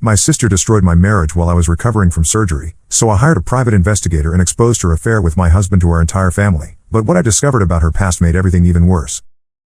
My sister destroyed my marriage while I was recovering from surgery, so I hired a private investigator and exposed her affair with my husband to our entire family, but what I discovered about her past made everything even worse.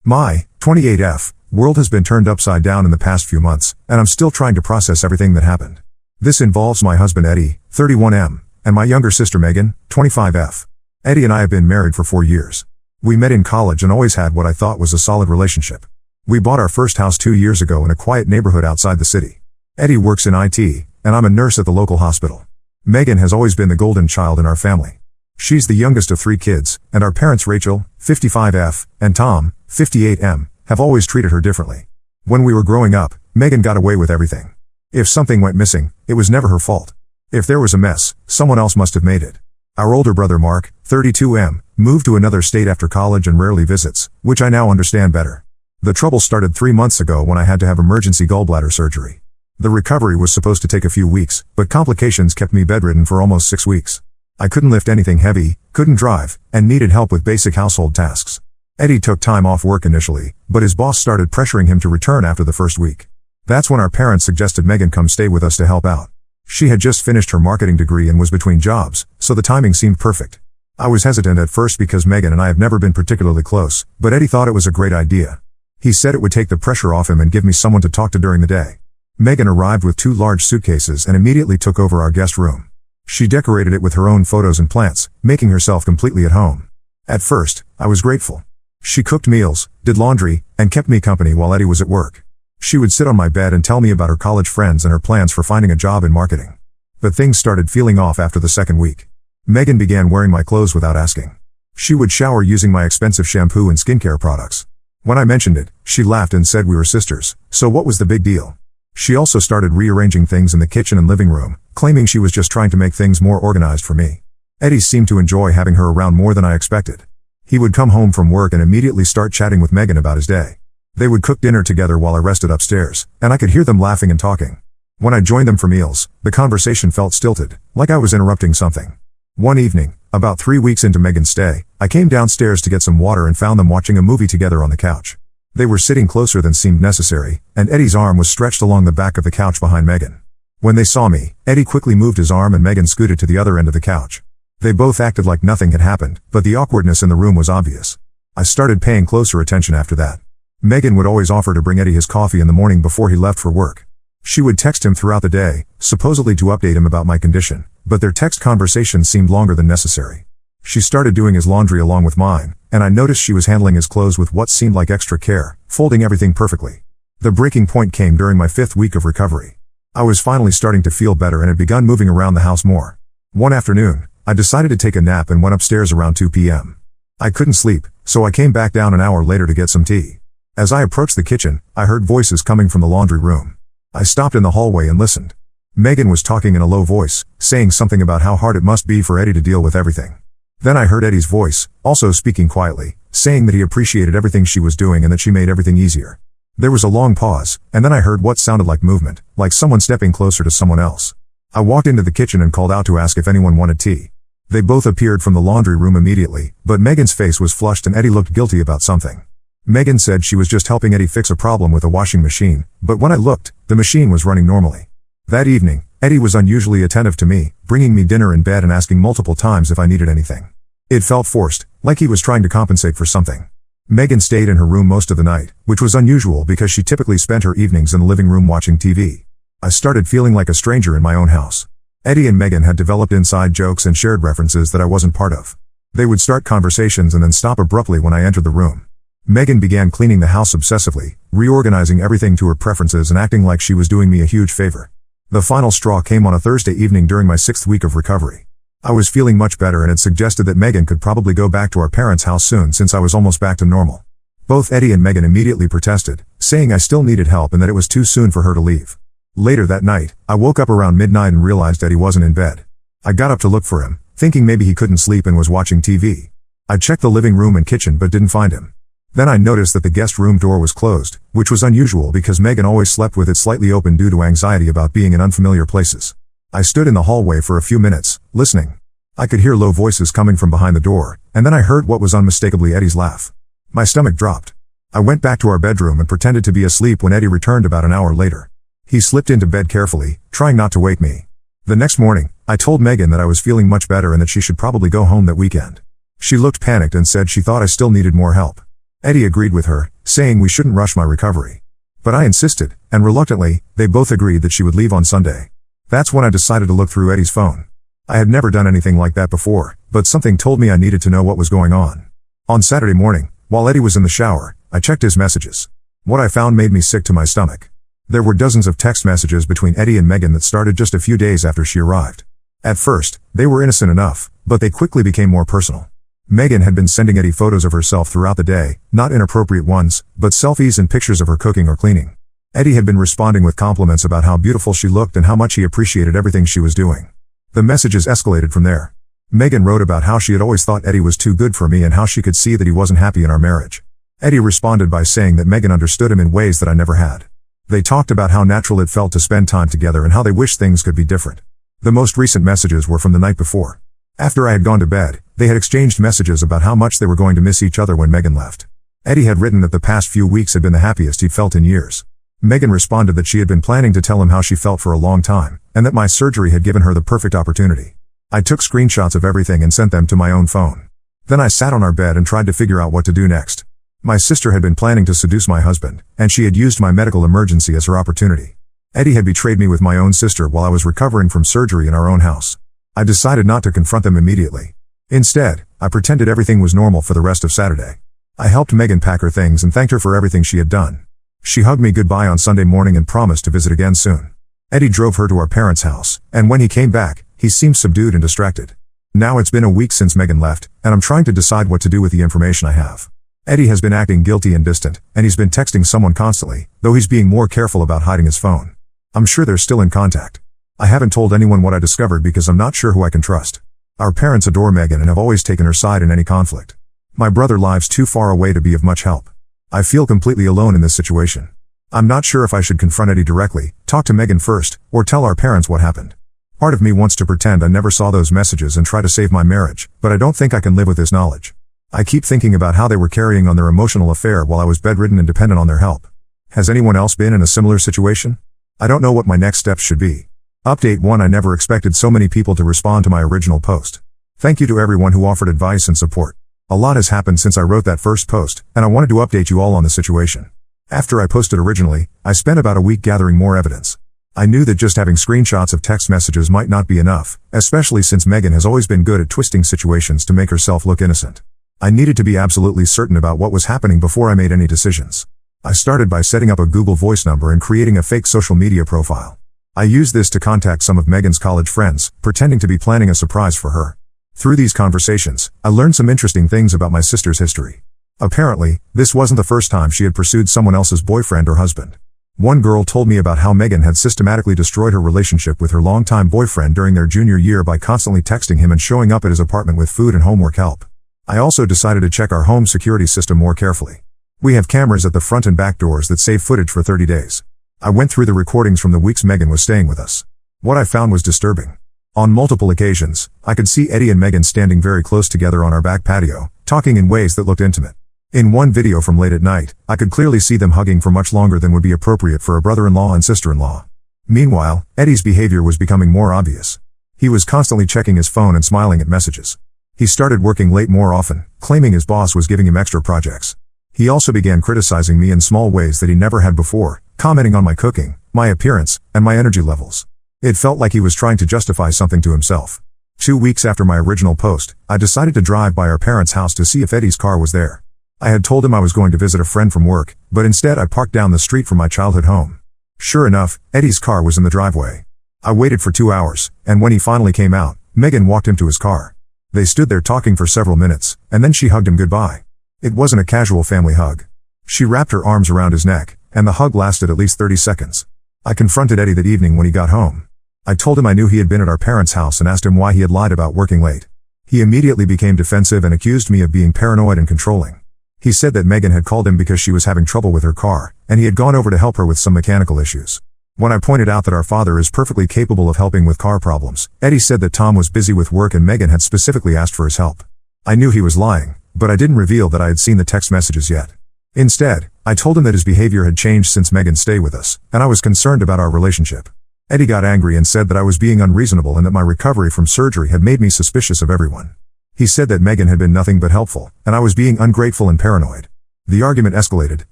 My 28F world has been turned upside down in the past few months, and I'm still trying to process everything that happened. This involves my husband Eddie, 31M, and my younger sister Megan, 25F. Eddie and I have been married for 4 years. We met in college and always had what I thought was a solid relationship. We bought our first house 2 years ago in a quiet neighborhood outside the city. Eddie works in IT, and I'm a nurse at the local hospital. Megan has always been the golden child in our family. She's the youngest of 3 kids, and our parents Rachel, 55F, and Tom, 58M, have always treated her differently. When we were growing up, Megan got away with everything. If something went missing, it was never her fault. If there was a mess, someone else must have made it. Our older brother Mark, 32M, moved to another state after college and rarely visits, which I now understand better. The trouble started 3 months ago when I had to have emergency gallbladder surgery. The recovery was supposed to take a few weeks, but complications kept me bedridden for almost 6 weeks. I couldn't lift anything heavy, couldn't drive, and needed help with basic household tasks. Eddie took time off work initially, but his boss started pressuring him to return after the first week. That's when our parents suggested Megan come stay with us to help out. She had just finished her marketing degree and was between jobs, so the timing seemed perfect. I was hesitant at first because Megan and I have never been particularly close, but Eddie thought it was a great idea. He said it would take the pressure off him and give me someone to talk to during the day. Megan arrived with 2 large suitcases and immediately took over our guest room. She decorated it with her own photos and plants, making herself completely at home. At first, I was grateful. She cooked meals, did laundry, and kept me company while Eddie was at work. She would sit on my bed and tell me about her college friends and her plans for finding a job in marketing. But things started feeling off after the second week. Megan began wearing my clothes without asking. She would shower using my expensive shampoo and skincare products. When I mentioned it, she laughed and said we were sisters, so what was the big deal? She also started rearranging things in the kitchen and living room, claiming she was just trying to make things more organized for me. Eddie seemed to enjoy having her around more than I expected. He would come home from work and immediately start chatting with Megan about his day. They would cook dinner together while I rested upstairs, and I could hear them laughing and talking. When I joined them for meals, the conversation felt stilted, like I was interrupting something. One evening, about 3 weeks into Megan's stay, I came downstairs to get some water and found them watching a movie together on the couch. They were sitting closer than seemed necessary, and Eddie's arm was stretched along the back of the couch behind Megan. When they saw me, Eddie quickly moved his arm and Megan scooted to the other end of the couch. They both acted like nothing had happened, but the awkwardness in the room was obvious. I started paying closer attention after that. Megan would always offer to bring Eddie his coffee in the morning before he left for work. She would text him throughout the day, supposedly to update him about my condition, but their text conversations seemed longer than necessary. She started doing his laundry along with mine, and I noticed she was handling his clothes with what seemed like extra care, folding everything perfectly. The breaking point came during my 5th week of recovery. I was finally starting to feel better and had begun moving around the house more. One afternoon, I decided to take a nap and went upstairs around 2 p.m. I couldn't sleep, so I came back down an hour later to get some tea. As I approached the kitchen, I heard voices coming from the laundry room. I stopped in the hallway and listened. Megan was talking in a low voice, saying something about how hard it must be for Eddie to deal with everything. Then I heard Eddie's voice, also speaking quietly, saying that he appreciated everything she was doing and that she made everything easier. There was a long pause, and then I heard what sounded like movement, like someone stepping closer to someone else. I walked into the kitchen and called out to ask if anyone wanted tea. They both appeared from the laundry room immediately, but Megan's face was flushed and Eddie looked guilty about something. Megan said she was just helping Eddie fix a problem with a washing machine, but when I looked, the machine was running normally. That evening, Eddie was unusually attentive to me, bringing me dinner in bed and asking multiple times if I needed anything. It felt forced, like he was trying to compensate for something. Megan stayed in her room most of the night, which was unusual because she typically spent her evenings in the living room watching TV. I started feeling like a stranger in my own house. Eddie and Megan had developed inside jokes and shared references that I wasn't part of. They would start conversations and then stop abruptly when I entered the room. Megan began cleaning the house obsessively, reorganizing everything to her preferences and acting like she was doing me a huge favor. The final straw came on a Thursday evening during my 6th week of recovery. I was feeling much better and had suggested that Megan could probably go back to our parents' house soon since I was almost back to normal. Both Eddie and Megan immediately protested, saying I still needed help and that it was too soon for her to leave. Later that night, I woke up around midnight and realized Eddie wasn't in bed. I got up to look for him, thinking maybe he couldn't sleep and was watching TV. I checked the living room and kitchen but didn't find him. Then I noticed that the guest room door was closed, which was unusual because Megan always slept with it slightly open due to anxiety about being in unfamiliar places. I stood in the hallway for a few minutes, listening. I could hear low voices coming from behind the door, and then I heard what was unmistakably Eddie's laugh. My stomach dropped. I went back to our bedroom and pretended to be asleep when Eddie returned about an hour later. He slipped into bed carefully, trying not to wake me. The next morning, I told Megan that I was feeling much better and that she should probably go home that weekend. She looked panicked and said she thought I still needed more help. Eddie agreed with her, saying we shouldn't rush my recovery. But I insisted, and reluctantly, they both agreed that she would leave on Sunday. That's when I decided to look through Eddie's phone. I had never done anything like that before, but something told me I needed to know what was going on. On Saturday morning, while Eddie was in the shower, I checked his messages. What I found made me sick to my stomach. There were dozens of text messages between Eddie and Megan that started just a few days after she arrived. At first, they were innocent enough, but they quickly became more personal. Megan had been sending Eddie photos of herself throughout the day, not inappropriate ones, but selfies and pictures of her cooking or cleaning. Eddie had been responding with compliments about how beautiful she looked and how much he appreciated everything she was doing. The messages escalated from there. Megan wrote about how she had always thought Eddie was too good for me and how she could see that he wasn't happy in our marriage. Eddie responded by saying that Megan understood him in ways that I never had. They talked about how natural it felt to spend time together and how they wished things could be different. The most recent messages were from the night before. After I had gone to bed, they had exchanged messages about how much they were going to miss each other when Megan left. Eddie had written that the past few weeks had been the happiest he'd felt in years. Megan responded that she had been planning to tell him how she felt for a long time, and that my surgery had given her the perfect opportunity. I took screenshots of everything and sent them to my own phone. Then I sat on our bed and tried to figure out what to do next. My sister had been planning to seduce my husband, and she had used my medical emergency as her opportunity. Eddie had betrayed me with my own sister while I was recovering from surgery in our own house. I decided not to confront them immediately. Instead, I pretended everything was normal for the rest of Saturday. I helped Megan pack her things and thanked her for everything she had done. She hugged me goodbye on Sunday morning and promised to visit again soon. Eddie drove her to our parents' house, and when he came back, he seemed subdued and distracted. Now it's been a week since Megan left, and I'm trying to decide what to do with the information I have. Eddie has been acting guilty and distant, and he's been texting someone constantly, though he's being more careful about hiding his phone. I'm sure they're still in contact. I haven't told anyone what I discovered because I'm not sure who I can trust. Our parents adore Megan and have always taken her side in any conflict. My brother lives too far away to be of much help. I feel completely alone in this situation. I'm not sure if I should confront Eddie directly, talk to Megan first, or tell our parents what happened. Part of me wants to pretend I never saw those messages and try to save my marriage, but I don't think I can live with this knowledge. I keep thinking about how they were carrying on their emotional affair while I was bedridden and dependent on their help. Has anyone else been in a similar situation? I don't know what my next steps should be. Update 1: I never expected so many people to respond to my original post. Thank you to everyone who offered advice and support. A lot has happened since I wrote that first post, and I wanted to update you all on the situation. After I posted originally, I spent about a week gathering more evidence. I knew that just having screenshots of text messages might not be enough, especially since Megan has always been good at twisting situations to make herself look innocent. I needed to be absolutely certain about what was happening before I made any decisions. I started by setting up a Google Voice number and creating a fake social media profile. I used this to contact some of Megan's college friends, pretending to be planning a surprise for her. Through these conversations, I learned some interesting things about my sister's history. Apparently, this wasn't the first time she had pursued someone else's boyfriend or husband. One girl told me about how Megan had systematically destroyed her relationship with her longtime boyfriend during their junior year by constantly texting him and showing up at his apartment with food and homework help. I also decided to check our home security system more carefully. We have cameras at the front and back doors that save footage for 30 days. I went through the recordings from the weeks Megan was staying with us. What I found was disturbing. On multiple occasions, I could see Eddie and Megan standing very close together on our back patio, talking in ways that looked intimate. In one video from late at night, I could clearly see them hugging for much longer than would be appropriate for a brother-in-law and sister-in-law. Meanwhile, Eddie's behavior was becoming more obvious. He was constantly checking his phone and smiling at messages. He started working late more often, claiming his boss was giving him extra projects. He also began criticizing me in small ways that he never had before, commenting on my cooking, my appearance, and my energy levels. It felt like he was trying to justify something to himself. 2 weeks after my original post, I decided to drive by our parents' house to see if Eddie's car was there. I had told him I was going to visit a friend from work, but instead I parked down the street from my childhood home. Sure enough, Eddie's car was in the driveway. I waited for 2 hours, and when he finally came out, Megan walked him to his car. They stood there talking for several minutes, and then she hugged him goodbye. It wasn't a casual family hug. She wrapped her arms around his neck, and the hug lasted at least 30 seconds. I confronted Eddie that evening when he got home. I told him I knew he had been at our parents' house and asked him why he had lied about working late. He immediately became defensive and accused me of being paranoid and controlling. He said that Megan had called him because she was having trouble with her car, and he had gone over to help her with some mechanical issues. When I pointed out that our father is perfectly capable of helping with car problems, Eddie said that Tom was busy with work and Megan had specifically asked for his help. I knew he was lying, but I didn't reveal that I had seen the text messages yet. Instead, I told him that his behavior had changed since Megan's stay with us, and I was concerned about our relationship. Eddie got angry and said that I was being unreasonable and that my recovery from surgery had made me suspicious of everyone. He said that Megan had been nothing but helpful, and I was being ungrateful and paranoid. The argument escalated,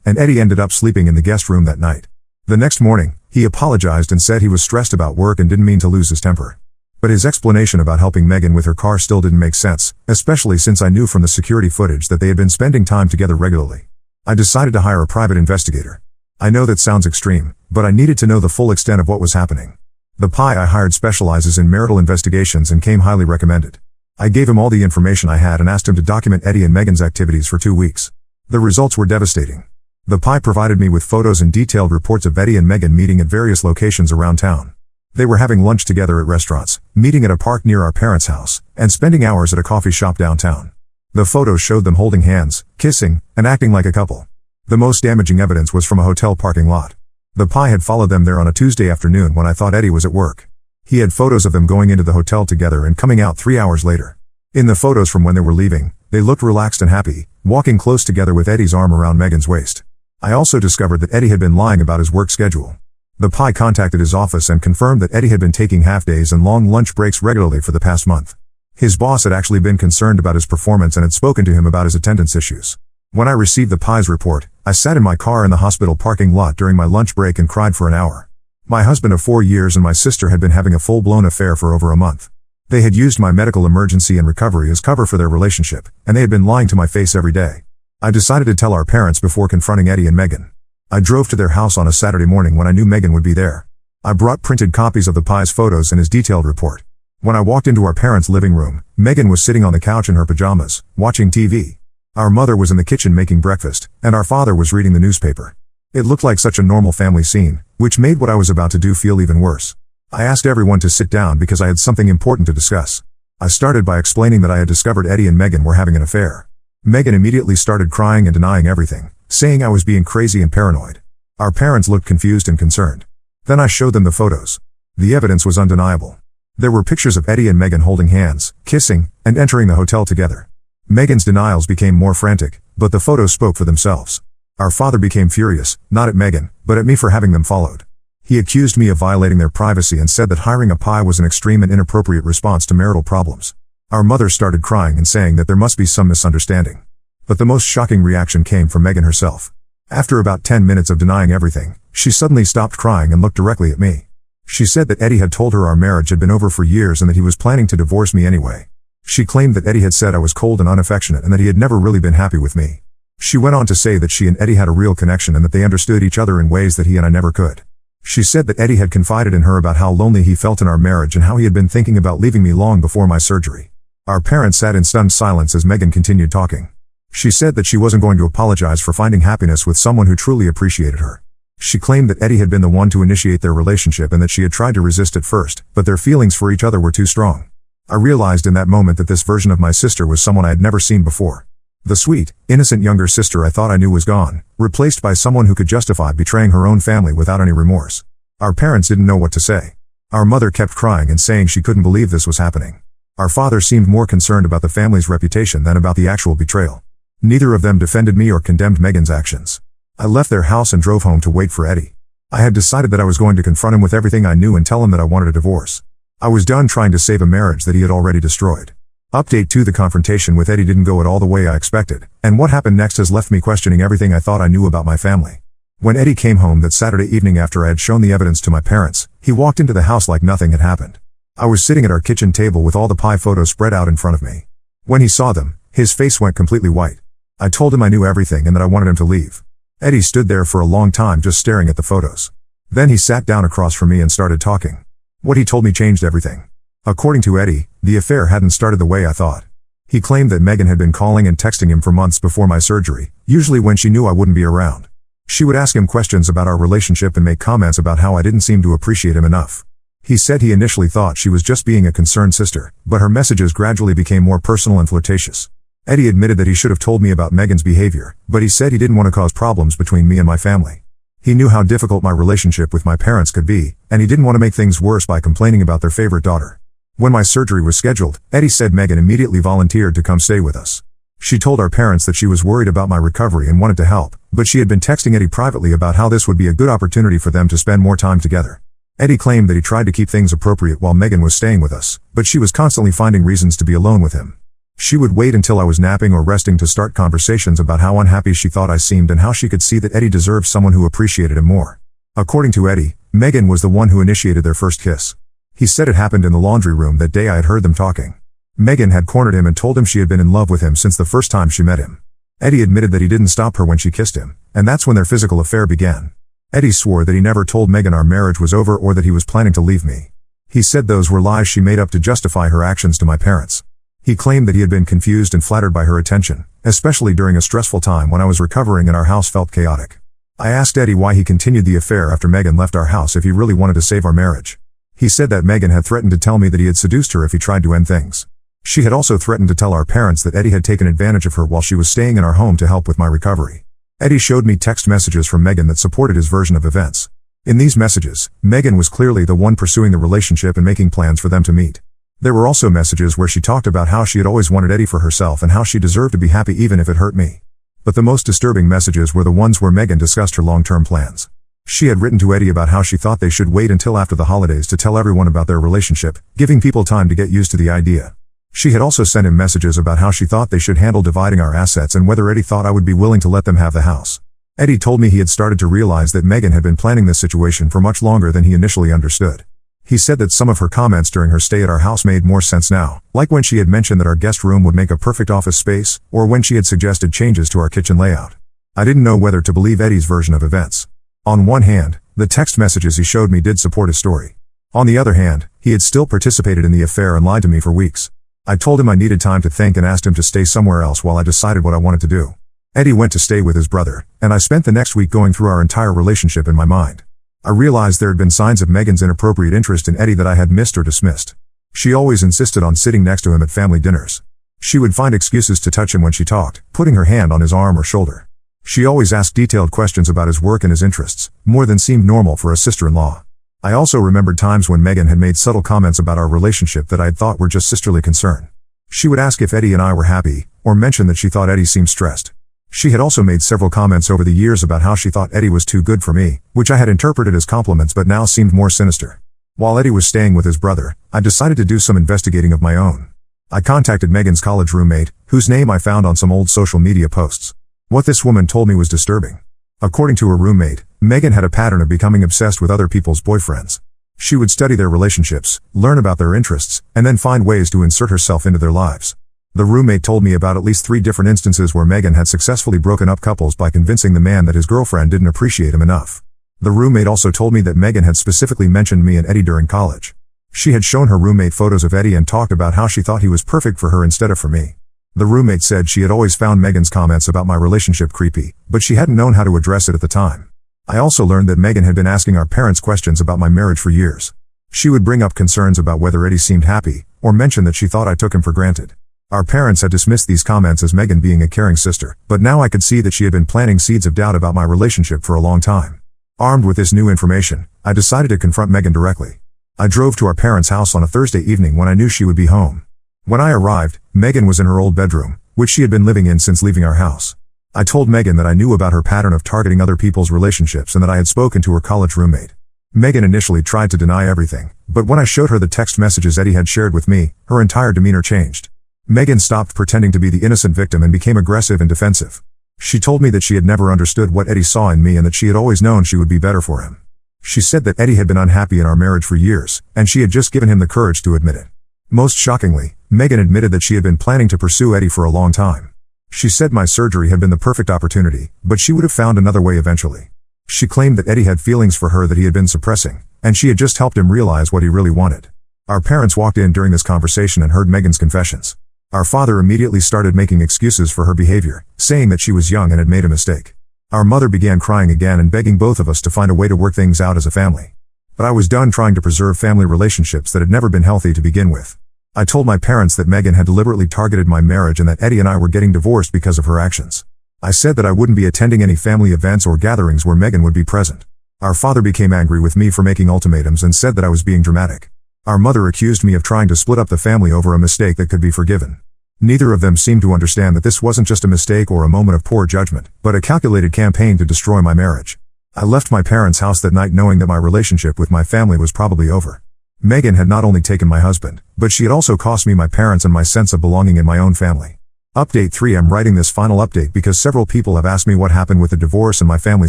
and Eddie ended up sleeping in the guest room that night. The next morning, he apologized and said he was stressed about work and didn't mean to lose his temper. But his explanation about helping Megan with her car still didn't make sense, especially since I knew from the security footage that they had been spending time together regularly. I decided to hire a private investigator. I know that sounds extreme, but I needed to know the full extent of what was happening. The PI I hired specializes in marital investigations and came highly recommended. I gave him all the information I had and asked him to document Eddie and Megan's activities for 2 weeks. The results were devastating. The PI provided me with photos and detailed reports of Eddie and Megan meeting at various locations around town. They were having lunch together at restaurants, meeting at a park near our parents' house, and spending hours at a coffee shop downtown. The photos showed them holding hands, kissing, and acting like a couple. The most damaging evidence was from a hotel parking lot. The PI had followed them there on a Tuesday afternoon when I thought Eddie was at work. He had photos of them going into the hotel together and coming out 3 hours later. In the photos from when they were leaving, they looked relaxed and happy, walking close together with Eddie's arm around Megan's waist. I also discovered that Eddie had been lying about his work schedule. The PI contacted his office and confirmed that Eddie had been taking half-days and long lunch breaks regularly for the past month. His boss had actually been concerned about his performance and had spoken to him about his attendance issues. When I received the PI's report, I sat in my car in the hospital parking lot during my lunch break and cried for an hour. My husband of 4 years and my sister had been having a full-blown affair for over a month. They had used my medical emergency and recovery as cover for their relationship, and they had been lying to my face every day. I decided to tell our parents before confronting Eddie and Megan. I drove to their house on a Saturday morning when I knew Megan would be there. I brought printed copies of the PI's photos and his detailed report. When I walked into our parents' living room, Megan was sitting on the couch in her pajamas, watching TV. Our mother was in the kitchen making breakfast, and our father was reading the newspaper. It looked like such a normal family scene, which made what I was about to do feel even worse. I asked everyone to sit down because I had something important to discuss. I started by explaining that I had discovered Eddie and Megan were having an affair. Megan immediately started crying and denying everything, saying I was being crazy and paranoid. Our parents looked confused and concerned. Then I showed them the photos. The evidence was undeniable. There were pictures of Eddie and Megan holding hands, kissing, and entering the hotel together. Megan's denials became more frantic, but the photos spoke for themselves. Our father became furious, not at Megan, but at me for having them followed. He accused me of violating their privacy and said that hiring a PI was an extreme and inappropriate response to marital problems. Our mother started crying and saying that there must be some misunderstanding. But the most shocking reaction came from Megan herself. After about 10 minutes of denying everything, she suddenly stopped crying and looked directly at me. She said that Eddie had told her our marriage had been over for years and that he was planning to divorce me anyway. She claimed that Eddie had said I was cold and unaffectionate and that he had never really been happy with me. She went on to say that she and Eddie had a real connection and that they understood each other in ways that he and I never could. She said that Eddie had confided in her about how lonely he felt in our marriage and how he had been thinking about leaving me long before my surgery. Our parents sat in stunned silence as Megan continued talking. She said that she wasn't going to apologize for finding happiness with someone who truly appreciated her. She claimed that Eddie had been the one to initiate their relationship and that she had tried to resist at first, but their feelings for each other were too strong. I realized in that moment that this version of my sister was someone I had never seen before. The sweet, innocent younger sister I thought I knew was gone, replaced by someone who could justify betraying her own family without any remorse. Our parents didn't know what to say. Our mother kept crying and saying she couldn't believe this was happening. Our father seemed more concerned about the family's reputation than about the actual betrayal. Neither of them defended me or condemned Megan's actions. I left their house and drove home to wait for Eddie. I had decided that I was going to confront him with everything I knew and tell him that I wanted a divorce. I was done trying to save a marriage that he had already destroyed. Update 2: The confrontation with Eddie didn't go at all the way I expected, and what happened next has left me questioning everything I thought I knew about my family. When Eddie came home that Saturday evening after I had shown the evidence to my parents, he walked into the house like nothing had happened. I was sitting at our kitchen table with all the PI photos spread out in front of me. When he saw them, his face went completely white. I told him I knew everything and that I wanted him to leave. Eddie stood there for a long time just staring at the photos. Then he sat down across from me and started talking. What he told me changed everything. According to Eddie, the affair hadn't started the way I thought. He claimed that Megan had been calling and texting him for months before my surgery, usually when she knew I wouldn't be around. She would ask him questions about our relationship and make comments about how I didn't seem to appreciate him enough. He said he initially thought she was just being a concerned sister, but her messages gradually became more personal and flirtatious. Eddie admitted that he should have told me about Megan's behavior, but he said he didn't want to cause problems between me and my family. He knew how difficult my relationship with my parents could be, and he didn't want to make things worse by complaining about their favorite daughter. When my surgery was scheduled, Eddie said Megan immediately volunteered to come stay with us. She told our parents that she was worried about my recovery and wanted to help, but she had been texting Eddie privately about how this would be a good opportunity for them to spend more time together. Eddie claimed that he tried to keep things appropriate while Megan was staying with us, but she was constantly finding reasons to be alone with him. She would wait until I was napping or resting to start conversations about how unhappy she thought I seemed and how she could see that Eddie deserved someone who appreciated him more. According to Eddie, Megan was the one who initiated their first kiss. He said it happened in the laundry room that day I had heard them talking. Megan had cornered him and told him she had been in love with him since the first time she met him. Eddie admitted that he didn't stop her when she kissed him, and that's when their physical affair began. Eddie swore that he never told Megan our marriage was over or that he was planning to leave me. He said those were lies she made up to justify her actions to my parents. He claimed that he had been confused and flattered by her attention, especially during a stressful time when I was recovering and our house felt chaotic. I asked Eddie why he continued the affair after Megan left our house if he really wanted to save our marriage. He said that Megan had threatened to tell me that he had seduced her if he tried to end things. She had also threatened to tell our parents that Eddie had taken advantage of her while she was staying in our home to help with my recovery. Eddie showed me text messages from Megan that supported his version of events. In these messages, Megan was clearly the one pursuing the relationship and making plans for them to meet. There were also messages where she talked about how she had always wanted Eddie for herself and how she deserved to be happy even if it hurt me. But the most disturbing messages were the ones where Megan discussed her long-term plans. She had written to Eddie about how she thought they should wait until after the holidays to tell everyone about their relationship, giving people time to get used to the idea. She had also sent him messages about how she thought they should handle dividing our assets and whether Eddie thought I would be willing to let them have the house. Eddie told me he had started to realize that Megan had been planning this situation for much longer than he initially understood. He said that some of her comments during her stay at our house made more sense now, like when she had mentioned that our guest room would make a perfect office space, or when she had suggested changes to our kitchen layout. I didn't know whether to believe Eddie's version of events. On one hand, the text messages he showed me did support his story. On the other hand, he had still participated in the affair and lied to me for weeks. I told him I needed time to think and asked him to stay somewhere else while I decided what I wanted to do. Eddie went to stay with his brother, and I spent the next week going through our entire relationship in my mind. I realized there had been signs of Megan's inappropriate interest in Eddie that I had missed or dismissed. She always insisted on sitting next to him at family dinners. She would find excuses to touch him when she talked, putting her hand on his arm or shoulder. She always asked detailed questions about his work and his interests, more than seemed normal for a sister-in-law. I also remembered times when Megan had made subtle comments about our relationship that I had thought were just sisterly concern. She would ask if Eddie and I were happy, or mention that she thought Eddie seemed stressed. She had also made several comments over the years about how she thought Eddie was too good for me, which I had interpreted as compliments but now seemed more sinister. While Eddie was staying with his brother, I decided to do some investigating of my own. I contacted Megan's college roommate, whose name I found on some old social media posts. What this woman told me was disturbing. According to her roommate, Megan had a pattern of becoming obsessed with other people's boyfriends. She would study their relationships, learn about their interests, and then find ways to insert herself into their lives. The roommate told me about at least 3 different instances where Megan had successfully broken up couples by convincing the man that his girlfriend didn't appreciate him enough. The roommate also told me that Megan had specifically mentioned me and Eddie during college. She had shown her roommate photos of Eddie and talked about how she thought he was perfect for her instead of for me. The roommate said she had always found Megan's comments about my relationship creepy, but she hadn't known how to address it at the time. I also learned that Megan had been asking our parents questions about my marriage for years. She would bring up concerns about whether Eddie seemed happy, or mention that she thought I took him for granted. Our parents had dismissed these comments as Megan being a caring sister, but now I could see that she had been planting seeds of doubt about my relationship for a long time. Armed with this new information, I decided to confront Megan directly. I drove to our parents' house on a Thursday evening when I knew she would be home. When I arrived, Megan was in her old bedroom, which she had been living in since leaving our house. I told Megan that I knew about her pattern of targeting other people's relationships and that I had spoken to her college roommate. Megan initially tried to deny everything, but when I showed her the text messages Eddie had shared with me, her entire demeanor changed. Megan stopped pretending to be the innocent victim and became aggressive and defensive. She told me that she had never understood what Eddie saw in me and that she had always known she would be better for him. She said that Eddie had been unhappy in our marriage for years, and she had just given him the courage to admit it. Most shockingly, Megan admitted that she had been planning to pursue Eddie for a long time. She said my surgery had been the perfect opportunity, but she would have found another way eventually. She claimed that Eddie had feelings for her that he had been suppressing, and she had just helped him realize what he really wanted. Our parents walked in during this conversation and heard Megan's confessions. Our father immediately started making excuses for her behavior, saying that she was young and had made a mistake. Our mother began crying again and begging both of us to find a way to work things out as a family. But I was done trying to preserve family relationships that had never been healthy to begin with. I told my parents that Megan had deliberately targeted my marriage and that Eddie and I were getting divorced because of her actions. I said that I wouldn't be attending any family events or gatherings where Megan would be present. Our father became angry with me for making ultimatums and said that I was being dramatic. Our mother accused me of trying to split up the family over a mistake that could be forgiven. Neither of them seemed to understand that this wasn't just a mistake or a moment of poor judgment, but a calculated campaign to destroy my marriage. I left my parents' house that night knowing that my relationship with my family was probably over. Megan had not only taken my husband, but she had also cost me my parents and my sense of belonging in my own family. Update 3: I'm writing this final update because several people have asked me what happened with the divorce and my family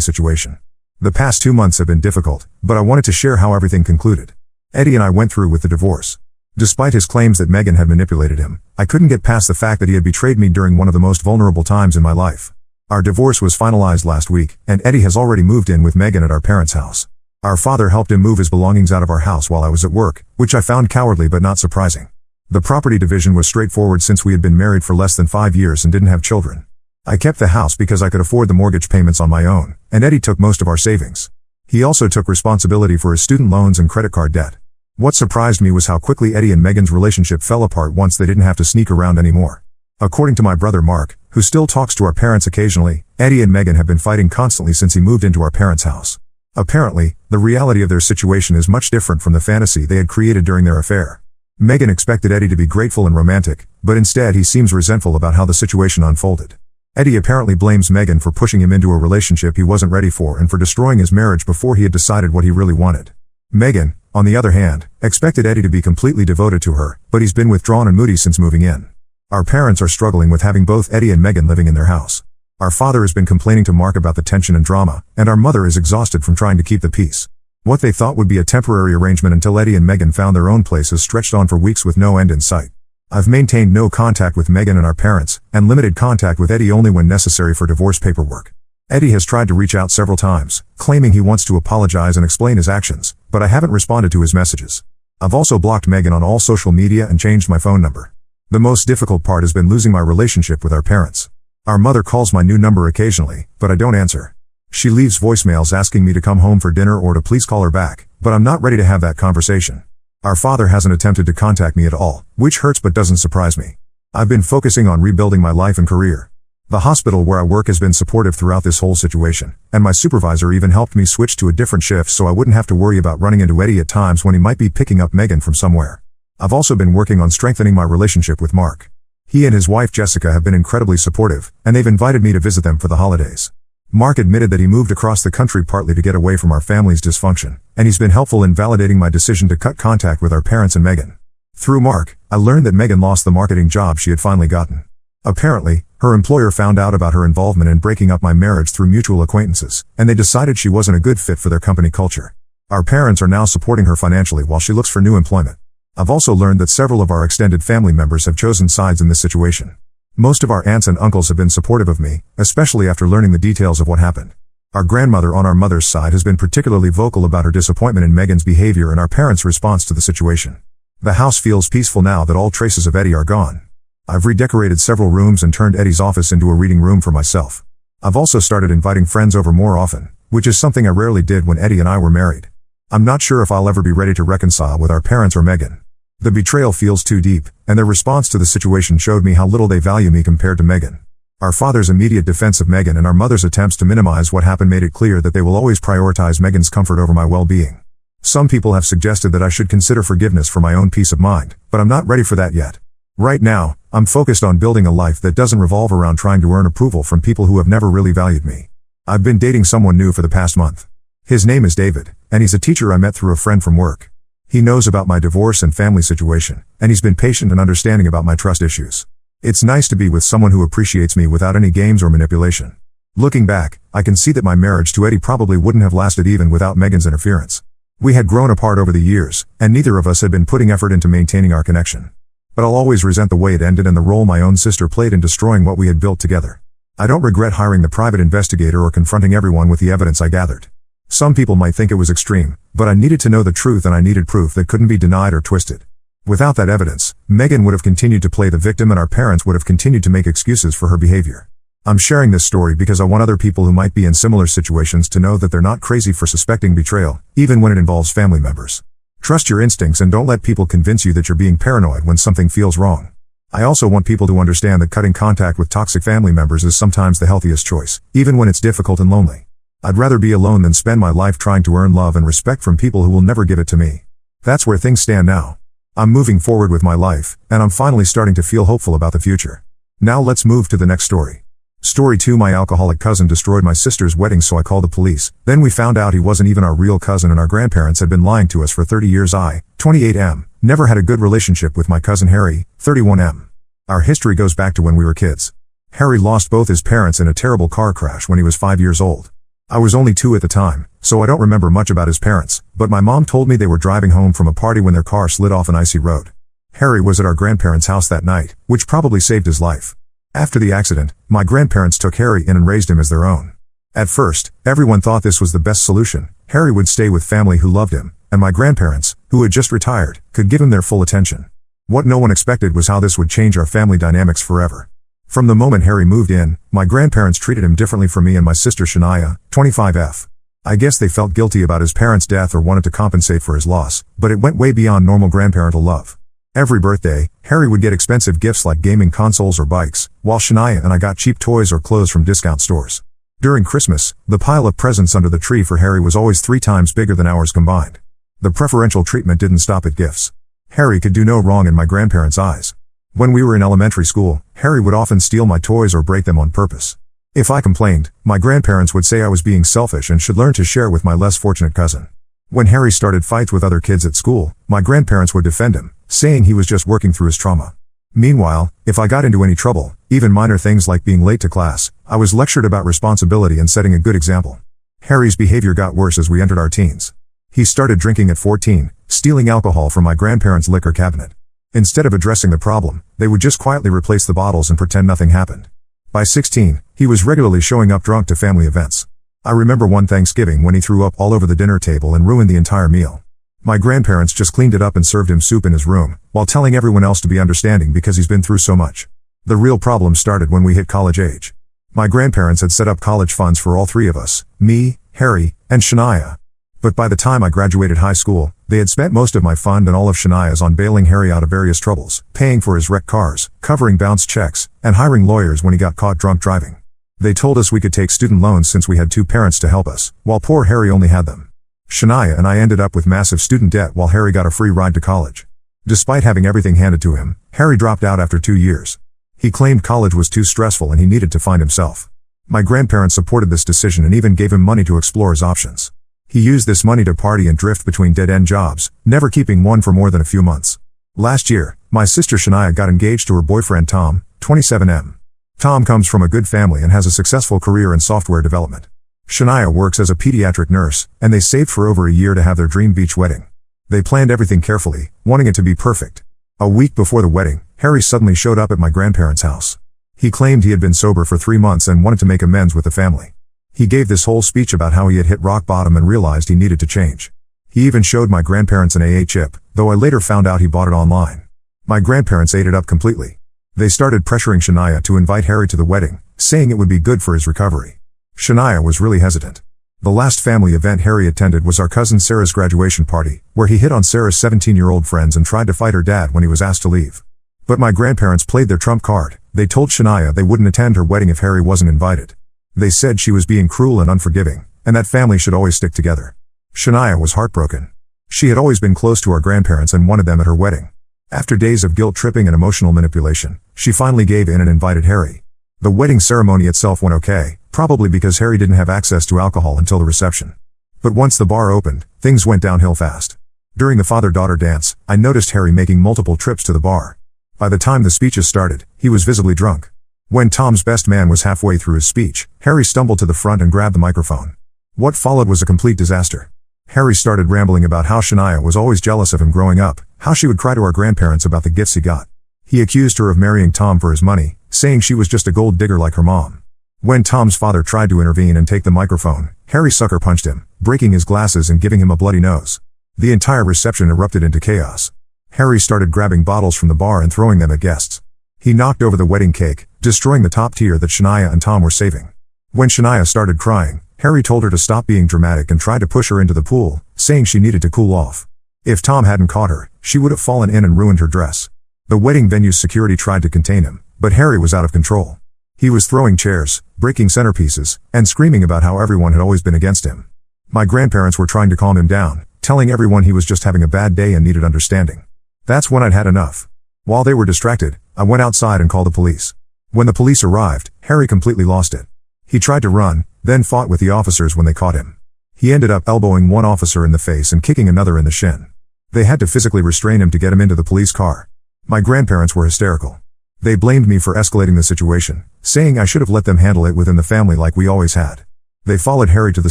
situation. The past 2 months have been difficult, but I wanted to share how everything concluded. Eddie and I went through with the divorce. Despite his claims that Megan had manipulated him, I couldn't get past the fact that he had betrayed me during one of the most vulnerable times in my life. Our divorce was finalized last week, and Eddie has already moved in with Megan at our parents' house. Our father helped him move his belongings out of our house while I was at work, which I found cowardly but not surprising. The property division was straightforward since we had been married for less than 5 years and didn't have children. I kept the house because I could afford the mortgage payments on my own, and Eddie took most of our savings. He also took responsibility for his student loans and credit card debt. What surprised me was how quickly Eddie and Megan's relationship fell apart once they didn't have to sneak around anymore. According to my brother Mark, who still talks to our parents occasionally, Eddie and Megan have been fighting constantly since he moved into our parents' house. Apparently, the reality of their situation is much different from the fantasy they had created during their affair. Megan expected Eddie to be grateful and romantic, but instead he seems resentful about how the situation unfolded. Eddie apparently blames Megan for pushing him into a relationship he wasn't ready for and for destroying his marriage before he had decided what he really wanted. Megan, on the other hand, expected Eddie to be completely devoted to her, but he's been withdrawn and moody since moving in. Our parents are struggling with having both Eddie and Megan living in their house. Our father has been complaining to Mark about the tension and drama, and our mother is exhausted from trying to keep the peace. What they thought would be a temporary arrangement until Eddie and Megan found their own place has stretched on for weeks with no end in sight. I've maintained no contact with Megan and our parents, and limited contact with Eddie only when necessary for divorce paperwork. Eddie has tried to reach out several times, claiming he wants to apologize and explain his actions, but I haven't responded to his messages. I've also blocked Megan on all social media and changed my phone number. The most difficult part has been losing my relationship with our parents. Our mother calls my new number occasionally, but I don't answer. She leaves voicemails asking me to come home for dinner or to please call her back, but I'm not ready to have that conversation. Our father hasn't attempted to contact me at all, which hurts but doesn't surprise me. I've been focusing on rebuilding my life and career. The hospital where I work has been supportive throughout this whole situation, and my supervisor even helped me switch to a different shift so I wouldn't have to worry about running into Eddie at times when he might be picking up Megan from somewhere. I've also been working on strengthening my relationship with Mark. He and his wife Jessica have been incredibly supportive, and they've invited me to visit them for the holidays. Mark admitted that he moved across the country partly to get away from our family's dysfunction, and he's been helpful in validating my decision to cut contact with our parents and Megan. Through Mark, I learned that Megan lost the marketing job she had finally gotten. Apparently, her employer found out about her involvement in breaking up my marriage through mutual acquaintances, and they decided she wasn't a good fit for their company culture. Our parents are now supporting her financially while she looks for new employment. I've also learned that several of our extended family members have chosen sides in this situation. Most of our aunts and uncles have been supportive of me, especially after learning the details of what happened. Our grandmother on our mother's side has been particularly vocal about her disappointment in Megan's behavior and our parents' response to the situation. The house feels peaceful now that all traces of Eddie are gone. I've redecorated several rooms and turned Eddie's office into a reading room for myself. I've also started inviting friends over more often, which is something I rarely did when Eddie and I were married. I'm not sure if I'll ever be ready to reconcile with our parents or Megan. The betrayal feels too deep, and their response to the situation showed me how little they value me compared to Megan. Our father's immediate defense of Megan and our mother's attempts to minimize what happened made it clear that they will always prioritize Megan's comfort over my well-being. Some people have suggested that I should consider forgiveness for my own peace of mind, but I'm not ready for that yet. Right now, I'm focused on building a life that doesn't revolve around trying to earn approval from people who have never really valued me. I've been dating someone new for the past month. His name is David, and he's a teacher I met through a friend from work. He knows about my divorce and family situation, and he's been patient and understanding about my trust issues. It's nice to be with someone who appreciates me without any games or manipulation. Looking back, I can see that my marriage to Eddie probably wouldn't have lasted even without Megan's interference. We had grown apart over the years, and neither of us had been putting effort into maintaining our connection. But I'll always resent the way it ended and the role my own sister played in destroying what we had built together. I don't regret hiring the private investigator or confronting everyone with the evidence I gathered. Some people might think it was extreme, but I needed to know the truth and I needed proof that couldn't be denied or twisted. Without that evidence, Megan would have continued to play the victim and our parents would have continued to make excuses for her behavior. I'm sharing this story because I want other people who might be in similar situations to know that they're not crazy for suspecting betrayal, even when it involves family members. Trust your instincts and don't let people convince you that you're being paranoid when something feels wrong. I also want people to understand that cutting contact with toxic family members is sometimes the healthiest choice, even when it's difficult and lonely. I'd rather be alone than spend my life trying to earn love and respect from people who will never give it to me. That's where things stand now. I'm moving forward with my life, and I'm finally starting to feel hopeful about the future. Now let's move to the next story. Story 2. My alcoholic cousin destroyed my sister's wedding, so I called the police. Then we found out he wasn't even our real cousin and our grandparents had been lying to us for 30 years. I, 28M, never had a good relationship with my cousin Harry, 31M. Our history goes back to when we were kids. Harry lost both his parents in a terrible car crash when he was 5 years old. I was only 2 at the time, so I don't remember much about his parents, but my mom told me they were driving home from a party when their car slid off an icy road. Harry was at our grandparents' house that night, which probably saved his life. After the accident, my grandparents took Harry in and raised him as their own. At first, everyone thought this was the best solution. Harry would stay with family who loved him, and my grandparents, who had just retired, could give him their full attention. What no one expected was how this would change our family dynamics forever. From the moment Harry moved in, my grandparents treated him differently from me and my sister Shania, 25F. I guess they felt guilty about his parents' death or wanted to compensate for his loss, but it went way beyond normal grandparental love. Every birthday, Harry would get expensive gifts like gaming consoles or bikes, while Shania and I got cheap toys or clothes from discount stores. During Christmas, the pile of presents under the tree for Harry was always 3 times bigger than ours combined. The preferential treatment didn't stop at gifts. Harry could do no wrong in my grandparents' eyes. When we were in elementary school, Harry would often steal my toys or break them on purpose. If I complained, my grandparents would say I was being selfish and should learn to share with my less fortunate cousin. When Harry started fights with other kids at school, my grandparents would defend him, saying he was just working through his trauma. Meanwhile, if I got into any trouble, even minor things like being late to class, I was lectured about responsibility and setting a good example. Harry's behavior got worse as we entered our teens. He started drinking at 14, stealing alcohol from my grandparents' liquor cabinet. Instead of addressing the problem, they would just quietly replace the bottles and pretend nothing happened. By 16, he was regularly showing up drunk to family events. I remember one Thanksgiving when he threw up all over the dinner table and ruined the entire meal. My grandparents just cleaned it up and served him soup in his room, while telling everyone else to be understanding because he's been through so much. The real problem started when we hit college age. My grandparents had set up college funds for all 3 of us, me, Harry, and Shania. But by the time I graduated high school, they had spent most of my fund and all of Shania's on bailing Harry out of various troubles, paying for his wrecked cars, covering bounced checks, and hiring lawyers when he got caught drunk driving. They told us we could take student loans since we had 2 parents to help us, while poor Harry only had them. Shania and I ended up with massive student debt while Harry got a free ride to college. Despite having everything handed to him, Harry dropped out after 2 years. He claimed college was too stressful and he needed to find himself. My grandparents supported this decision and even gave him money to explore his options. He used this money to party and drift between dead-end jobs, never keeping one for more than a few months. Last year, my sister Shania got engaged to her boyfriend Tom, 27M. Tom comes from a good family and has a successful career in software development. Shania works as a pediatric nurse, and they saved for over a year to have their dream beach wedding. They planned everything carefully, wanting it to be perfect. A week before the wedding, Harry suddenly showed up at my grandparents' house. He claimed he had been sober for 3 months and wanted to make amends with the family. He gave this whole speech about how he had hit rock bottom and realized he needed to change. He even showed my grandparents an AA chip, though I later found out he bought it online. My grandparents ate it up completely. They started pressuring Shania to invite Harry to the wedding, saying it would be good for his recovery. Shania was really hesitant. The last family event Harry attended was our cousin Sarah's graduation party, where he hit on Sarah's 17-year-old friends and tried to fight her dad when he was asked to leave. But my grandparents played their trump card. They told Shania they wouldn't attend her wedding if Harry wasn't invited. They said she was being cruel and unforgiving, and that family should always stick together. Shania was heartbroken. She had always been close to our grandparents and wanted them at her wedding. After days of guilt tripping and emotional manipulation, she finally gave in and invited Harry. The wedding ceremony itself went okay, probably because Harry didn't have access to alcohol until the reception. But once the bar opened, things went downhill fast. During the father-daughter dance, I noticed Harry making multiple trips to the bar. By the time the speeches started, he was visibly drunk. When Tom's best man was halfway through his speech, Harry stumbled to the front and grabbed the microphone. What followed was a complete disaster. Harry started rambling about how Shania was always jealous of him growing up, how she would cry to our grandparents about the gifts he got. He accused her of marrying Tom for his money, saying she was just a gold digger like her mom. When Tom's father tried to intervene and take the microphone, Harry sucker punched him, breaking his glasses and giving him a bloody nose. The entire reception erupted into chaos. Harry started grabbing bottles from the bar and throwing them at guests. He knocked over the wedding cake, destroying the top tier that Shania and Tom were saving. When Shania started crying, Harry told her to stop being dramatic and tried to push her into the pool, saying she needed to cool off. If Tom hadn't caught her, she would have fallen in and ruined her dress. The wedding venue's security tried to contain him, but Harry was out of control. He was throwing chairs, breaking centerpieces, and screaming about how everyone had always been against him. My grandparents were trying to calm him down, telling everyone he was just having a bad day and needed understanding. That's when I'd had enough. While they were distracted, I went outside and called the police. When the police arrived, Harry completely lost it. He tried to run, then fought with the officers when they caught him. He ended up elbowing one officer in the face and kicking another in the shin. They had to physically restrain him to get him into the police car. My grandparents were hysterical. They blamed me for escalating the situation, saying I should have let them handle it within the family like we always had. They followed Harry to the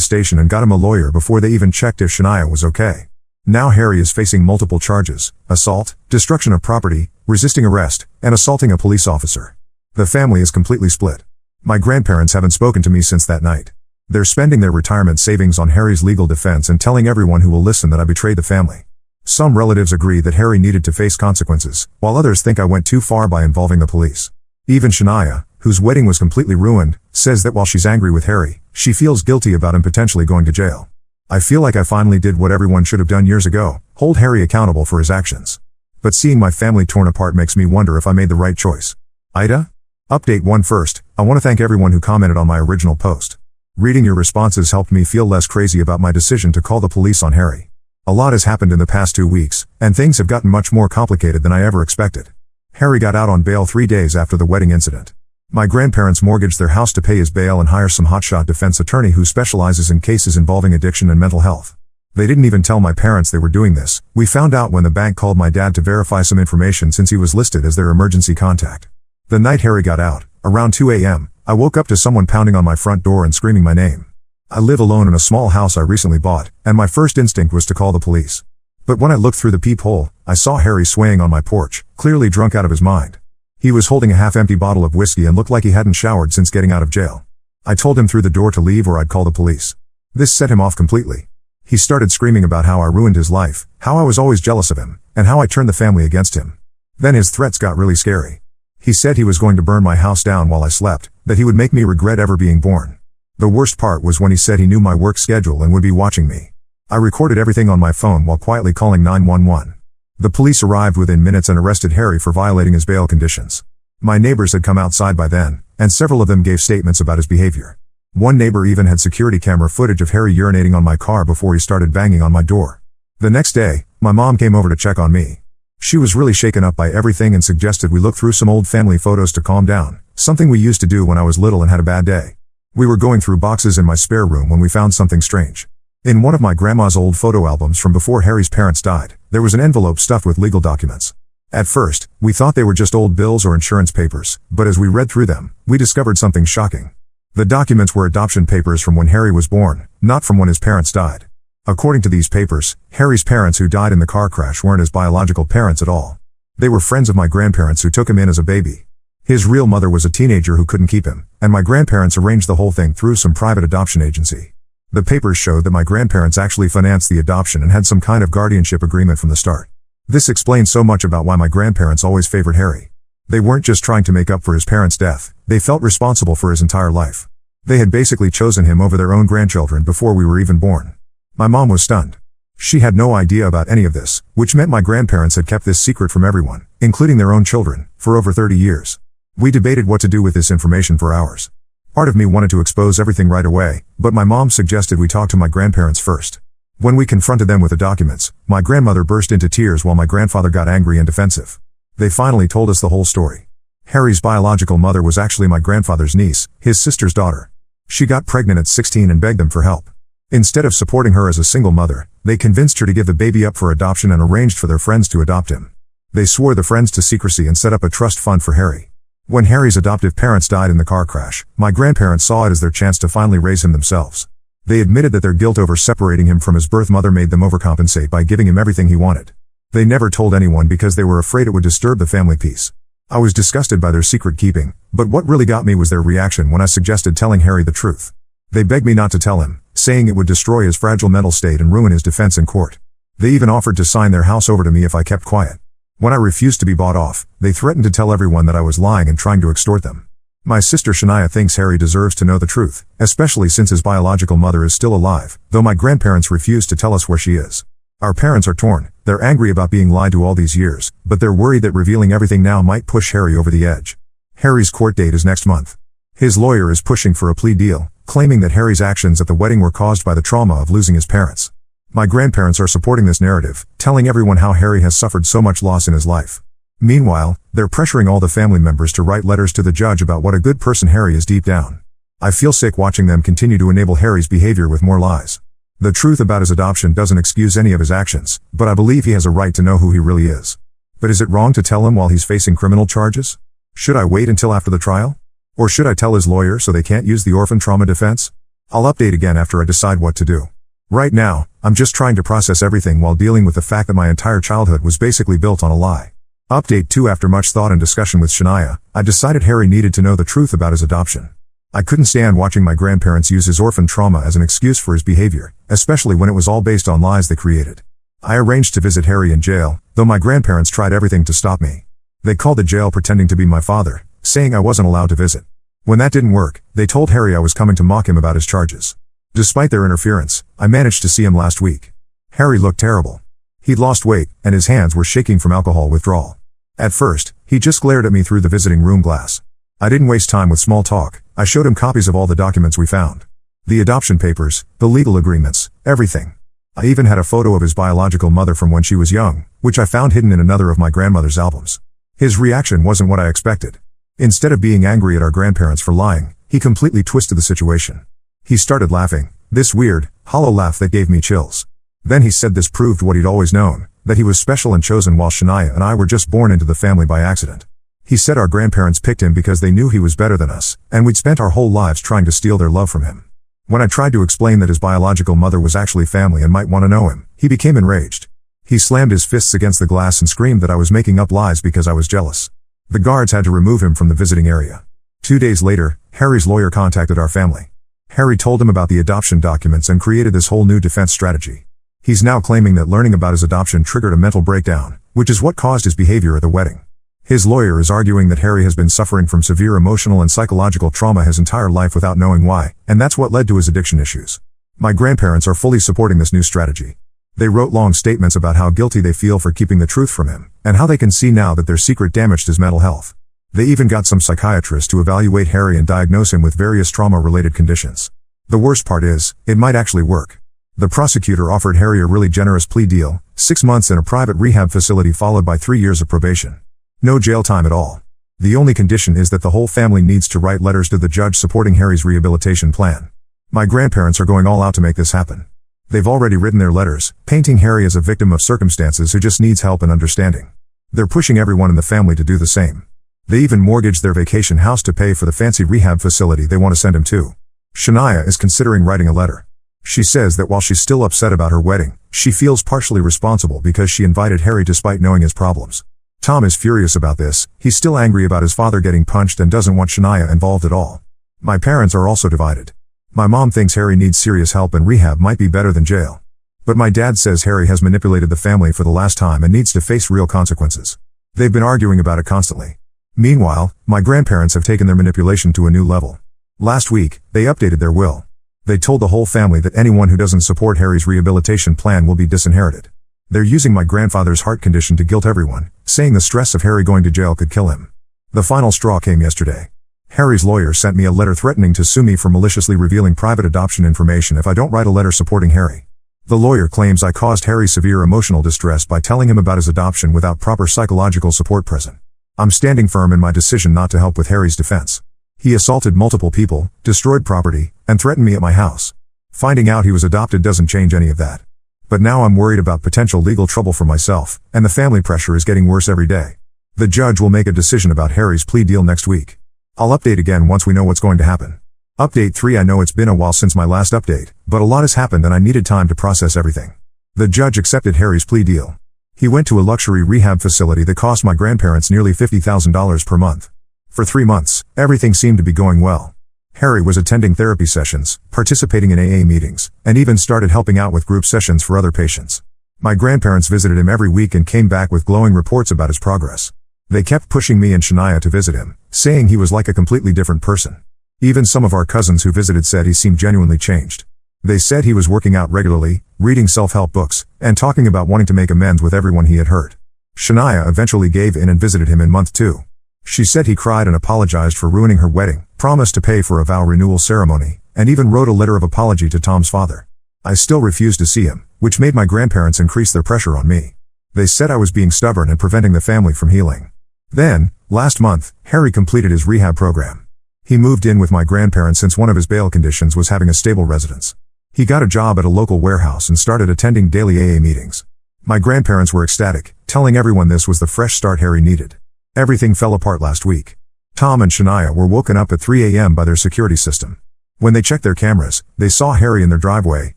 station and got him a lawyer before they even checked if Shania was okay. Now Harry is facing multiple charges: assault, destruction of property, resisting arrest, and assaulting a police officer. The family is completely split. My grandparents haven't spoken to me since that night. They're spending their retirement savings on Harry's legal defense and telling everyone who will listen that I betrayed the family. Some relatives agree that Harry needed to face consequences, while others think I went too far by involving the police. Even Shania, whose wedding was completely ruined, says that while she's angry with Harry, she feels guilty about him potentially going to jail. I feel like I finally did what everyone should have done years ago: hold Harry accountable for his actions. But seeing my family torn apart makes me wonder if I made the right choice. Ida? Update 1 first, I want to thank everyone who commented on my original post. Reading your responses helped me feel less crazy about my decision to call the police on Harry. A lot has happened in the past 2 weeks, and things have gotten much more complicated than I ever expected. Harry got out on bail 3 days after the wedding incident. My grandparents mortgaged their house to pay his bail and hire some hotshot defense attorney who specializes in cases involving addiction and mental health. They didn't even tell my parents they were doing this. We found out when the bank called my dad to verify some information since he was listed as their emergency contact. The night Harry got out, around 2 a.m., I woke up to someone pounding on my front door and screaming my name. I live alone in a small house I recently bought, and my first instinct was to call the police. But when I looked through the peephole, I saw Harry swaying on my porch, clearly drunk out of his mind. He was holding a half-empty bottle of whiskey and looked like he hadn't showered since getting out of jail. I told him through the door to leave or I'd call the police. This set him off completely. He started screaming about how I ruined his life, how I was always jealous of him, and how I turned the family against him. Then his threats got really scary. He said he was going to burn my house down while I slept, that he would make me regret ever being born. The worst part was when he said he knew my work schedule and would be watching me. I recorded everything on my phone while quietly calling 911. The police arrived within minutes and arrested Harry for violating his bail conditions. My neighbors had come outside by then, and several of them gave statements about his behavior. One neighbor even had security camera footage of Harry urinating on my car before he started banging on my door. The next day, my mom came over to check on me. She was really shaken up by everything and suggested we look through some old family photos to calm down, something we used to do when I was little and had a bad day. We were going through boxes in my spare room when we found something strange. In one of my grandma's old photo albums from before Harry's parents died, there was an envelope stuffed with legal documents. At first, we thought they were just old bills or insurance papers, but as we read through them, we discovered something shocking. The documents were adoption papers from when Harry was born, not from when his parents died. According to these papers, Harry's parents who died in the car crash weren't his biological parents at all. They were friends of my grandparents who took him in as a baby. His real mother was a teenager who couldn't keep him, and my grandparents arranged the whole thing through some private adoption agency. The papers showed that my grandparents actually financed the adoption and had some kind of guardianship agreement from the start. This explains so much about why my grandparents always favored Harry. They weren't just trying to make up for his parents' death, they felt responsible for his entire life. They had basically chosen him over their own grandchildren before we were even born. My mom was stunned. She had no idea about any of this, which meant my grandparents had kept this secret from everyone, including their own children, for over 30 years. We debated what to do with this information for hours. Part of me wanted to expose everything right away, but my mom suggested we talk to my grandparents first. When we confronted them with the documents, my grandmother burst into tears while my grandfather got angry and defensive. They finally told us the whole story. Harry's biological mother was actually my grandfather's niece, his sister's daughter. She got pregnant at 16 and begged them for help. Instead of supporting her as a single mother, they convinced her to give the baby up for adoption and arranged for their friends to adopt him. They swore the friends to secrecy and set up a trust fund for Harry. When Harry's adoptive parents died in the car crash, my grandparents saw it as their chance to finally raise him themselves. They admitted that their guilt over separating him from his birth mother made them overcompensate by giving him everything he wanted. They never told anyone because they were afraid it would disturb the family peace. I was disgusted by their secret keeping, but what really got me was their reaction when I suggested telling Harry the truth. They begged me not to tell him, saying it would destroy his fragile mental state and ruin his defense in court. They even offered to sign their house over to me if I kept quiet. When I refused to be bought off, they threatened to tell everyone that I was lying and trying to extort them. My sister Shania thinks Harry deserves to know the truth, especially since his biological mother is still alive, though my grandparents refuse to tell us where she is. Our parents are torn. They're angry about being lied to all these years, but they're worried that revealing everything now might push Harry over the edge. Harry's court date is next month. His lawyer is pushing for a plea deal, claiming that Harry's actions at the wedding were caused by the trauma of losing his parents. My grandparents are supporting this narrative, telling everyone how Harry has suffered so much loss in his life. Meanwhile, they're pressuring all the family members to write letters to the judge about what a good person Harry is deep down. I feel sick watching them continue to enable Harry's behavior with more lies. The truth about his adoption doesn't excuse any of his actions, but I believe he has a right to know who he really is. But is it wrong to tell him while he's facing criminal charges? Should I wait until after the trial? Or should I tell his lawyer so they can't use the orphan trauma defense? I'll update again after I decide what to do. Right now, I'm just trying to process everything while dealing with the fact that my entire childhood was basically built on a lie. Update 2. After much thought and discussion with Shania, I decided Harry needed to know the truth about his adoption. I couldn't stand watching my grandparents use his orphan trauma as an excuse for his behavior, especially when it was all based on lies they created. I arranged to visit Harry in jail, though my grandparents tried everything to stop me. They called the jail pretending to be my father, saying I wasn't allowed to visit. When that didn't work, they told Harry I was coming to mock him about his charges. Despite their interference, I managed to see him last week. Harry looked terrible. He'd lost weight, and his hands were shaking from alcohol withdrawal. At first, he just glared at me through the visiting room glass. I didn't waste time with small talk. I showed him copies of all the documents we found. The adoption papers, the legal agreements, everything. I even had a photo of his biological mother from when she was young, which I found hidden in another of my grandmother's albums. His reaction wasn't what I expected. Instead of being angry at our grandparents for lying, he completely twisted the situation. He started laughing, this weird, hollow laugh that gave me chills. Then he said this proved what he'd always known, that he was special and chosen while Shania and I were just born into the family by accident. He said our grandparents picked him because they knew he was better than us, and we'd spent our whole lives trying to steal their love from him. When I tried to explain that his biological mother was actually family and might want to know him, he became enraged. He slammed his fists against the glass and screamed that I was making up lies because I was jealous. The guards had to remove him from the visiting area. 2 days later, Harry's lawyer contacted our family. Harry told him about the adoption documents and created this whole new defense strategy. He's now claiming that learning about his adoption triggered a mental breakdown, which is what caused his behavior at the wedding. His lawyer is arguing that Harry has been suffering from severe emotional and psychological trauma his entire life without knowing why, and that's what led to his addiction issues. My grandparents are fully supporting this new strategy. They wrote long statements about how guilty they feel for keeping the truth from him, and how they can see now that their secret damaged his mental health. They even got some psychiatrists to evaluate Harry and diagnose him with various trauma-related conditions. The worst part is, it might actually work. The prosecutor offered Harry a really generous plea deal, 6 months in a private rehab facility followed by 3 years of probation. No jail time at all. The only condition is that the whole family needs to write letters to the judge supporting Harry's rehabilitation plan. My grandparents are going all out to make this happen. They've already written their letters, painting Harry as a victim of circumstances who just needs help and understanding. They're pushing everyone in the family to do the same. They even mortgaged their vacation house to pay for the fancy rehab facility they want to send him to. Shania is considering writing a letter. She says that while she's still upset about her wedding, she feels partially responsible because she invited Harry despite knowing his problems. Tom is furious about this. He's still angry about his father getting punched and doesn't want Shania involved at all. My parents are also divided. My mom thinks Harry needs serious help and rehab might be better than jail. But my dad says Harry has manipulated the family for the last time and needs to face real consequences. They've been arguing about it constantly. Meanwhile, my grandparents have taken their manipulation to a new level. Last week, they updated their will. They told the whole family that anyone who doesn't support Harry's rehabilitation plan will be disinherited. They're using my grandfather's heart condition to guilt everyone, saying the stress of Harry going to jail could kill him. The final straw came yesterday. Harry's lawyer sent me a letter threatening to sue me for maliciously revealing private adoption information if I don't write a letter supporting Harry. The lawyer claims I caused Harry severe emotional distress by telling him about his adoption without proper psychological support present. I'm standing firm in my decision not to help with Harry's defense. He assaulted multiple people, destroyed property, and threatened me at my house. Finding out he was adopted doesn't change any of that. But now I'm worried about potential legal trouble for myself, and the family pressure is getting worse every day. The judge will make a decision about Harry's plea deal next week. I'll update again once we know what's going to happen. Update 3. I know it's been a while since my last update, but a lot has happened and I needed time to process everything. The judge accepted Harry's plea deal. He went to a luxury rehab facility that cost my grandparents nearly $50,000 per month. For 3 months, everything seemed to be going well. Harry was attending therapy sessions, participating in AA meetings, and even started helping out with group sessions for other patients. My grandparents visited him every week and came back with glowing reports about his progress. They kept pushing me and Shania to visit him, saying he was like a completely different person. Even some of our cousins who visited said he seemed genuinely changed. They said he was working out regularly, reading self-help books, and talking about wanting to make amends with everyone he had hurt. Shania eventually gave in and visited him in month 2. She said he cried and apologized for ruining her wedding, promised to pay for a vow renewal ceremony, and even wrote a letter of apology to Tom's father. I still refused to see him, which made my grandparents increase their pressure on me. They said I was being stubborn and preventing the family from healing. Then, last month, Harry completed his rehab program. He moved in with my grandparents since one of his bail conditions was having a stable residence. He got a job at a local warehouse and started attending daily AA meetings. My grandparents were ecstatic, telling everyone this was the fresh start Harry needed. Everything fell apart last week. Tom and Shania were woken up at 3 a.m. by their security system. When they checked their cameras, they saw Harry in their driveway,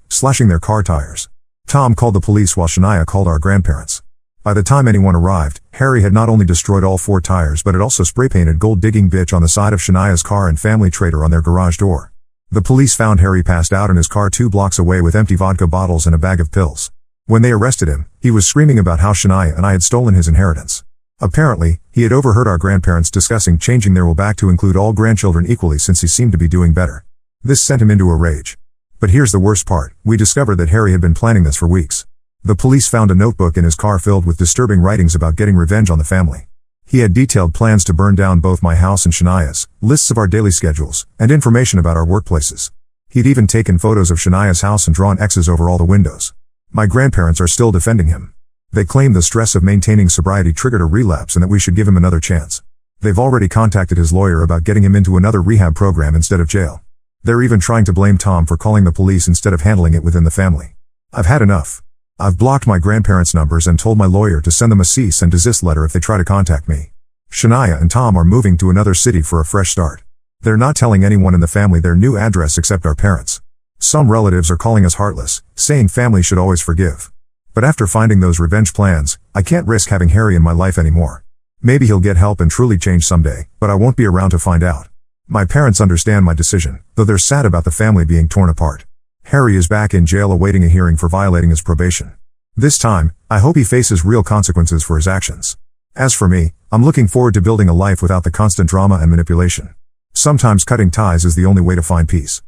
slashing their car tires. Tom called the police while Shania called our grandparents. By the time anyone arrived, Harry had not only destroyed all 4 tires but had also spray-painted "Gold Digging Bitch" on the side of Shania's car and "Family Traitor" on their garage door. The police found Harry passed out in his car 2 blocks away with empty vodka bottles and a bag of pills. When they arrested him, he was screaming about how Shania and I had stolen his inheritance. Apparently, he had overheard our grandparents discussing changing their will back to include all grandchildren equally since he seemed to be doing better. This sent him into a rage. But here's the worst part, we discovered that Harry had been planning this for weeks. The police found a notebook in his car filled with disturbing writings about getting revenge on the family. He had detailed plans to burn down both my house and Shania's, lists of our daily schedules, and information about our workplaces. He'd even taken photos of Shania's house and drawn X's over all the windows. My grandparents are still defending him. They claim the stress of maintaining sobriety triggered a relapse and that we should give him another chance. They've already contacted his lawyer about getting him into another rehab program instead of jail. They're even trying to blame Tom for calling the police instead of handling it within the family. I've had enough. I've blocked my grandparents' numbers and told my lawyer to send them a cease and desist letter if they try to contact me. Shania and Tom are moving to another city for a fresh start. They're not telling anyone in the family their new address except our parents. Some relatives are calling us heartless, saying family should always forgive. But after finding those revenge plans, I can't risk having Harry in my life anymore. Maybe he'll get help and truly change someday, but I won't be around to find out. My parents understand my decision, though they're sad about the family being torn apart. Harry is back in jail awaiting a hearing for violating his probation. This time, I hope he faces real consequences for his actions. As for me, I'm looking forward to building a life without the constant drama and manipulation. Sometimes cutting ties is the only way to find peace.